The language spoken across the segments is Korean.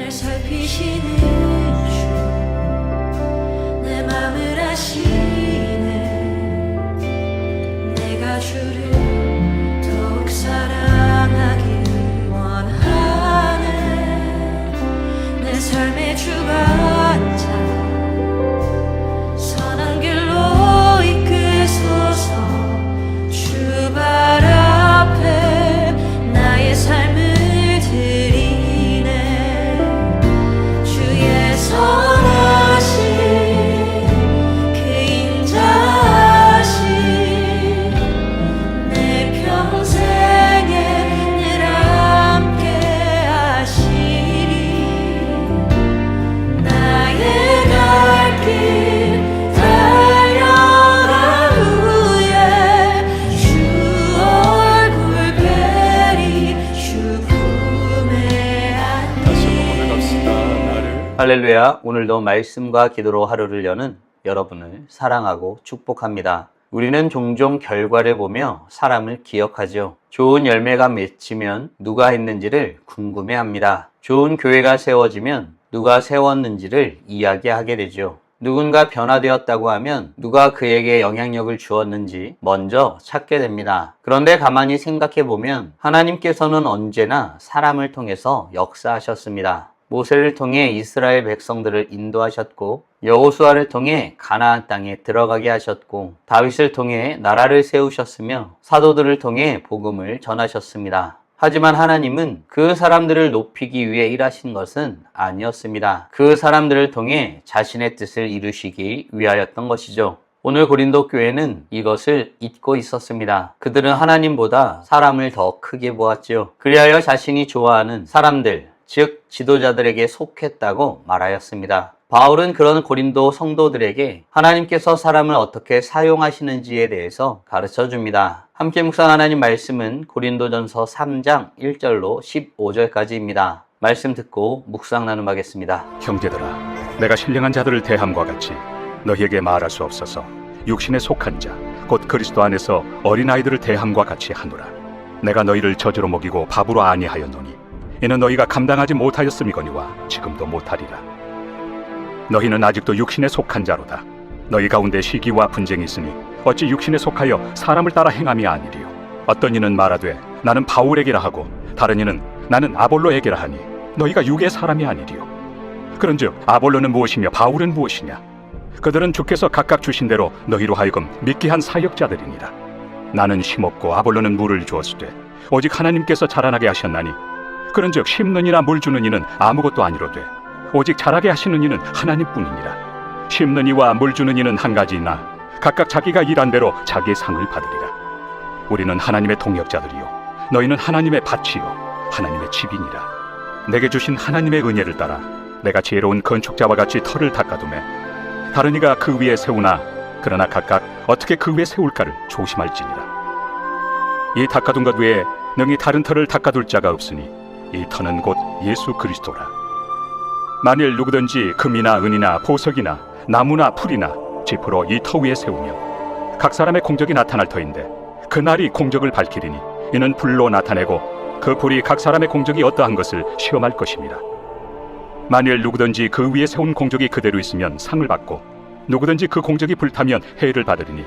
날 살피시는 주 내 맘을 아시네. 내가 주를 더욱 사랑하길 원하네. 내 삶의 주관자 선한 길로 이끄소서. 주 발 앞에 나의 삶을 드리네. 주의 선하신 그 인자하신 내 평생에 늘 함께 하시리. 나의 갈 길 달려간 후에 주 얼굴 뵈리. 주 품에 안기. 할렐루야. 오늘도 말씀과 기도로 하루를 여는 여러분을 사랑하고 축복합니다. 우리는 종종 결과를 보며 사람을 기억하죠. 좋은 열매가 맺히면 누가 했는지를 궁금해합니다. 좋은 교회가 세워지면 누가 세웠는지를 이야기하게 되죠. 누군가 변화되었다고 하면 누가 그에게 영향력을 주었는지 먼저 찾게 됩니다. 그런데 가만히 생각해 보면 하나님께서는 언제나 사람을 통해서 역사하셨습니다. 모세를 통해 이스라엘 백성들을 인도하셨고, 여호수아를 통해 가나안 땅에 들어가게 하셨고, 다윗을 통해 나라를 세우셨으며 사도들을 통해 복음을 전하셨습니다. 하지만 하나님은 그 사람들을 높이기 위해 일하신 것은 아니었습니다. 그 사람들을 통해 자신의 뜻을 이루시기 위하였던 것이죠. 오늘 고린도 교회는 이것을 잊고 있었습니다. 그들은 하나님보다 사람을 더 크게 보았죠. 그리하여 자신이 좋아하는 사람들, 즉 지도자들에게 속했다고 말하였습니다. 바울은 그런 고린도 성도들에게 하나님께서 사람을 어떻게 사용하시는지에 대해서 가르쳐 줍니다. 함께 묵상하는 하나님 말씀은 고린도전서 3장 1절로 15절까지입니다. 말씀 듣고 묵상 나눔하겠습니다. 형제들아, 내가 신령한 자들을 대함과 같이 너희에게 말할 수 없어서 육신에 속한 자, 곧 그리스도 안에서 어린아이들을 대함과 같이 하노라. 내가 너희를 저주로 먹이고 밥으로 아니하였노니 이는 너희가 감당하지 못하였음이거니와 지금도 못하리라. 너희는 아직도 육신에 속한 자로다. 너희 가운데 시기와 분쟁이 있으니 어찌 육신에 속하여 사람을 따라 행함이 아니리요. 어떤 이는 말하되 나는 바울에게라 하고 다른 이는 나는 아볼로에게라 하니 너희가 육의 사람이 아니리요. 그런즉 아볼로는 무엇이며 바울은 무엇이냐? 그들은 주께서 각각 주신 대로 너희로 하여금 믿게 한 사역자들이니라. 나는 심었고 아볼로는 물을 주었으되 오직 하나님께서 자라나게 하셨나니 그런즉 심는 이나 물 주는 이는 아무것도 아니로되 오직 자라게 하시는 이는 하나님뿐이니라. 심는 이와 물 주는 이는 한 가지이나 각각 자기가 일한 대로 자기의 상을 받으리라. 우리는 하나님의 동역자들이요 너희는 하나님의 밭이요 하나님의 집이니라. 내게 주신 하나님의 은혜를 따라 내가 지혜로운 건축자와 같이 터를 닦아두매 다른 이가 그 위에 세우나 그러나 각각 어떻게 그 위에 세울까를 조심할지니라. 이 닦아둔 것 외에 능히 다른 터를 닦아둘 자가 없으니 이 터는 곧 예수 그리스도라. 만일 누구든지 금이나 은이나 보석이나 나무나 풀이나 지프로 이 터 위에 세우며 각 사람의 공적이 나타날 터인데 그날이 공적을 밝히리니 이는 불로 나타내고 그 불이 각 사람의 공적이 어떠한 것을 시험할 것입니다. 만일 누구든지 그 위에 세운 공적이 그대로 있으면 상을 받고 누구든지 그 공적이 불타면 해를 받으리니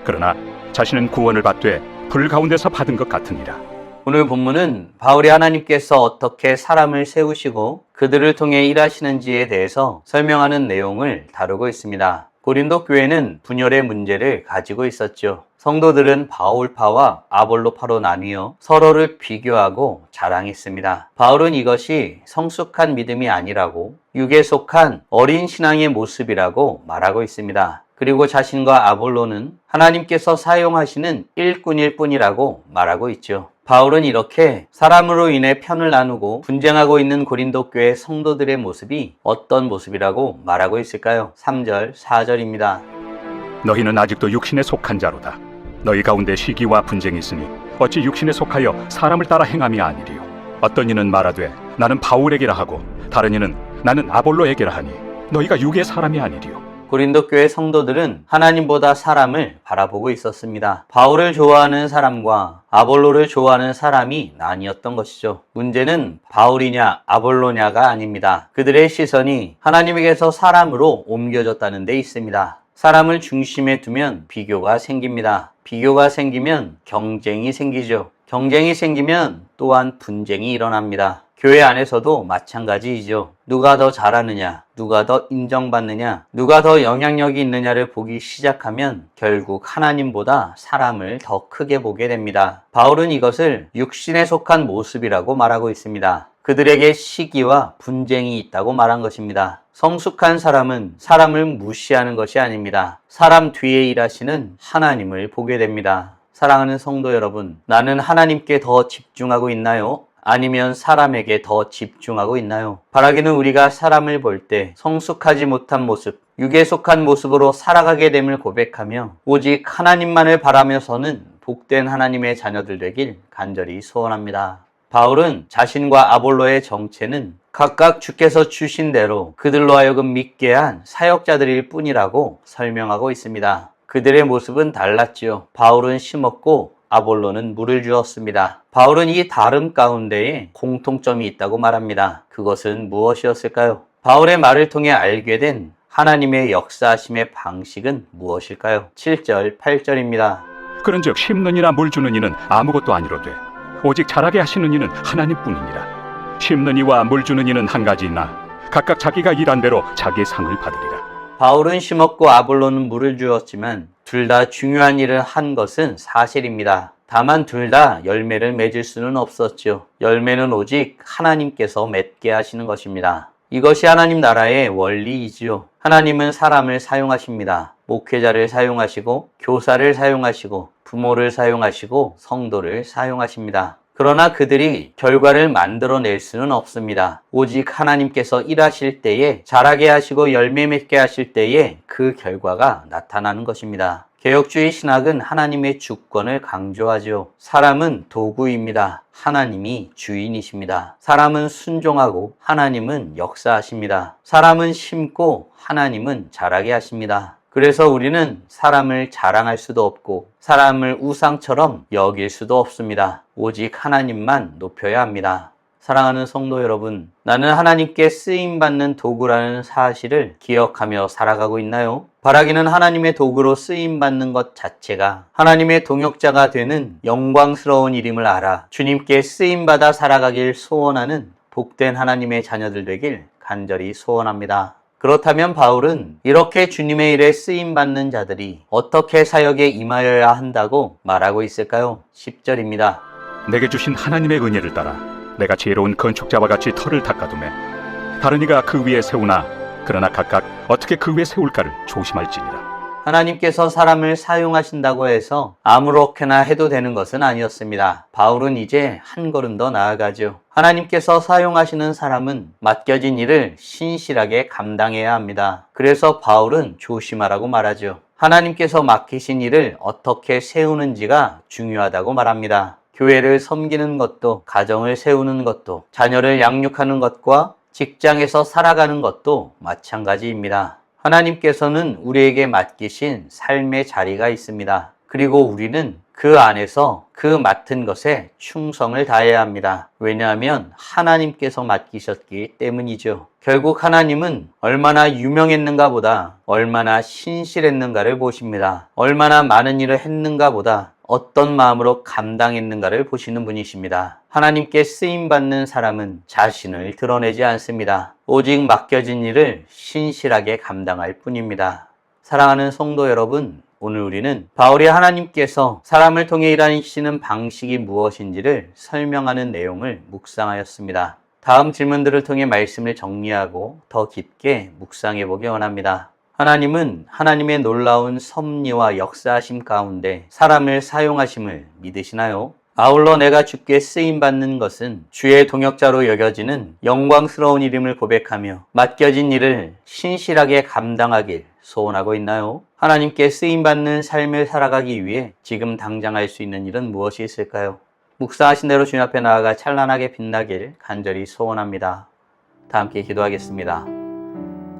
그러나 자신은 구원을 받되 불 가운데서 받은 것 같으니라. 오늘 본문은 바울이 하나님께서 어떻게 사람을 세우시고 그들을 통해 일하시는지에 대해서 설명하는 내용을 다루고 있습니다. 고린도 교회는 분열의 문제를 가지고 있었죠. 성도들은 바울파와 아볼로파로 나뉘어 서로를 비교하고 자랑했습니다. 바울은 이것이 성숙한 믿음이 아니라고 육에 속한 어린 신앙의 모습이라고 말하고 있습니다. 그리고 자신과 아볼로는 하나님께서 사용하시는 일꾼일 뿐이라고 말하고 있죠. 바울은 이렇게 사람으로 인해 편을 나누고 분쟁하고 있는 고린도 교회 성도들의 모습이 어떤 모습이라고 말하고 있을까요? 3절, 4절입니다. 너희는 아직도 육신에 속한 자로다. 너희 가운데 시기와 분쟁이 있으니 어찌 육신에 속하여 사람을 따라 행함이 아니리요. 어떤 이는 말하되 나는 바울에게라 하고 다른 이는 나는 아볼로에게라 하니 너희가 육의 사람이 아니리요. 고린도 교회 성도들은 하나님보다 사람을 바라보고 있었습니다. 바울을 좋아하는 사람과 아볼로를 좋아하는 사람이 나뉘었던 것이죠. 문제는 바울이냐 아볼로냐가 아닙니다. 그들의 시선이 하나님에게서 사람으로 옮겨졌다는 데 있습니다. 사람을 중심에 두면 비교가 생깁니다. 비교가 생기면 경쟁이 생기죠. 경쟁이 생기면 또한 분쟁이 일어납니다. 교회 안에서도 마찬가지이죠. 누가 더 잘하느냐, 누가 더 인정받느냐, 누가 더 영향력이 있느냐를 보기 시작하면 결국 하나님보다 사람을 더 크게 보게 됩니다. 바울은 이것을 육신에 속한 모습이라고 말하고 있습니다. 그들에게 시기와 분쟁이 있다고 말한 것입니다. 성숙한 사람은 사람을 무시하는 것이 아닙니다. 사람 뒤에 일하시는 하나님을 보게 됩니다. 사랑하는 성도 여러분, 나는 하나님께 더 집중하고 있나요? 아니면 사람에게 더 집중하고 있나요? 바라기는 우리가 사람을 볼 때 성숙하지 못한 모습, 육에 속한 모습으로 살아가게 됨을 고백하며 오직 하나님만을 바라면서는 복된 하나님의 자녀들 되길 간절히 소원합니다. 바울은 자신과 아볼로의 정체는 각각 주께서 주신 대로 그들로 하여금 믿게 한 사역자들일 뿐이라고 설명하고 있습니다. 그들의 모습은 달랐지요. 바울은 심었고 아볼로는 물을 주었습니다. 바울은 이 다름 가운데에 공통점이 있다고 말합니다. 그것은 무엇이었을까요? 바울의 말을 통해 알게 된 하나님의 역사하심의 방식은 무엇일까요? 7절, 8절입니다. 그런즉 심는 이나 물 주는 이는 아무것도 아니로되 오직 자라게 하시는 이는 하나님뿐이니라. 심는 이와 물 주는 이는 한 가지이나 각각 자기가 일한 대로 자기의 상을 받으리라. 바울은 심었고 아볼로는 물을 주었지만 둘 다 중요한 일을 한 것은 사실입니다. 다만 둘 다 열매를 맺을 수는 없었죠. 열매는 오직 하나님께서 맺게 하시는 것입니다. 이것이 하나님 나라의 원리이지요. 하나님은 사람을 사용하십니다. 목회자를 사용하시고 교사를 사용하시고 부모를 사용하시고 성도를 사용하십니다. 그러나 그들이 결과를 만들어낼 수는 없습니다. 오직 하나님께서 일하실 때에 자라게 하시고 열매 맺게 하실 때에 그 결과가 나타나는 것입니다. 개혁주의 신학은 하나님의 주권을 강조하죠. 사람은 도구입니다. 하나님이 주인이십니다. 사람은 순종하고 하나님은 역사하십니다. 사람은 심고 하나님은 자라게 하십니다. 그래서 우리는 사람을 자랑할 수도 없고 사람을 우상처럼 여길 수도 없습니다. 오직 하나님만 높여야 합니다. 사랑하는 성도 여러분, 나는 하나님께 쓰임받는 도구라는 사실을 기억하며 살아가고 있나요? 바라기는 하나님의 도구로 쓰임받는 것 자체가 하나님의 동역자가 되는 영광스러운 일임을 알아 주님께 쓰임받아 살아가길 소원하는 복된 하나님의 자녀들 되길 간절히 소원합니다. 그렇다면 바울은 이렇게 주님의 일에 쓰임받는 자들이 어떻게 사역에 임하여야 한다고 말하고 있을까요? 10절입니다. 내게 주신 하나님의 은혜를 따라 내가 지혜로운 건축자와 같이 터를 닦아두매 다른 이가 그 위에 세우나 그러나 각각 어떻게 그 위에 세울까를 조심할지니라. 하나님께서 사람을 사용하신다고 해서 아무렇게나 해도 되는 것은 아니었습니다. 바울은 이제 한 걸음 더 나아가죠. 하나님께서 사용하시는 사람은 맡겨진 일을 신실하게 감당해야 합니다. 그래서 바울은 조심하라고 말하죠. 하나님께서 맡기신 일을 어떻게 세우는지가 중요하다고 말합니다. 교회를 섬기는 것도, 가정을 세우는 것도, 자녀를 양육하는 것과 직장에서 살아가는 것도 마찬가지입니다. 하나님께서는 우리에게 맡기신 삶의 자리가 있습니다. 그리고 우리는 그 안에서 그 맡은 것에 충성을 다해야 합니다. 왜냐하면 하나님께서 맡기셨기 때문이죠. 결국 하나님은 얼마나 유명했는가 보다 얼마나 신실했는가를 보십니다. 얼마나 많은 일을 했는가 보다 어떤 마음으로 감당했는가를 보시는 분이십니다. 하나님께 쓰임받는 사람은 자신을 드러내지 않습니다. 오직 맡겨진 일을 신실하게 감당할 뿐입니다. 사랑하는 성도 여러분, 오늘 우리는 바울이 하나님께서 사람을 통해 일하시는 방식이 무엇인지를 설명하는 내용을 묵상하였습니다. 다음 질문들을 통해 말씀을 정리하고 더 깊게 묵상해 보기 원합니다. 하나님은 하나님의 놀라운 섭리와 역사하심 가운데 사람을 사용하심을 믿으시나요? 아울러 내가 주께 쓰임받는 것은 주의 동역자로 여겨지는 영광스러운 이름을 고백하며 맡겨진 일을 신실하게 감당하길 소원하고 있나요? 하나님께 쓰임받는 삶을 살아가기 위해 지금 당장 할 수 있는 일은 무엇이 있을까요? 묵상하신 대로 주님 앞에 나아가 찬란하게 빛나길 간절히 소원합니다. 다 함께 기도하겠습니다.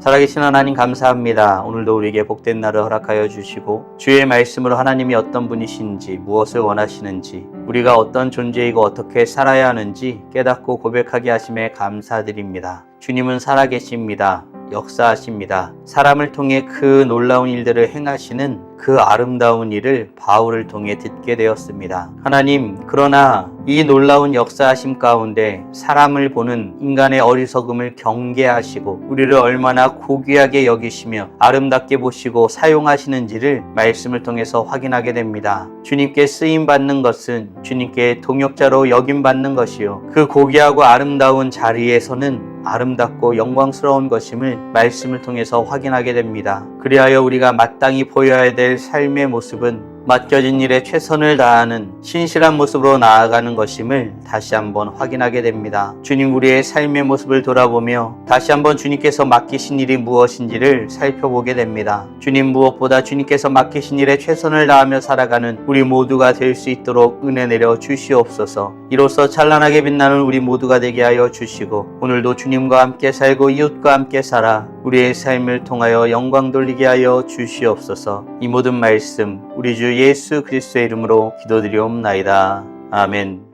살아계신 하나님 감사합니다. 오늘도 우리에게 복된 날을 허락하여 주시고 주의 말씀으로 하나님이 어떤 분이신지 무엇을 원하시는지 우리가 어떤 존재이고 어떻게 살아야 하는지 깨닫고 고백하게 하심에 감사드립니다. 주님은 살아계십니다. 역사하십니다. 사람을 통해 그 놀라운 일들을 행하시는 그 아름다운 일을 바울을 통해 듣게 되었습니다. 하나님, 그러나 이 놀라운 역사하심 가운데 사람을 보는 인간의 어리석음을 경계하시고 우리를 얼마나 고귀하게 여기시며 아름답게 보시고 사용하시는지를 말씀을 통해서 확인하게 됩니다. 주님께 쓰임받는 것은 주님께 동역자로 여김받는 것이요, 그 고귀하고 아름다운 자리에서는 아름답고 영광스러운 것임을 말씀을 통해서 확인하게 됩니다. 그리하여 우리가 마땅히 보여야 될 삶의 모습은 맡겨진 일에 최선을 다하는 신실한 모습으로 나아가는 것임을 다시 한번 확인하게 됩니다. 주님, 우리의 삶의 모습을 돌아보며 다시 한번 주님께서 맡기신 일이 무엇인지를 살펴보게 됩니다. 주님, 무엇보다 주님께서 맡기신 일에 최선을 다하며 살아가는 우리 모두가 될 수 있도록 은혜 내려 주시옵소서. 이로써 찬란하게 빛나는 우리 모두가 되게 하여 주시고 오늘도 주님과 함께 살고 이웃과 함께 살아 우리의 삶을 통하여 영광 돌리게 하여 주시옵소서. 이 모든 말씀 우리 주 예수 그리스도의 이름으로 기도드리옵나이다. 아멘.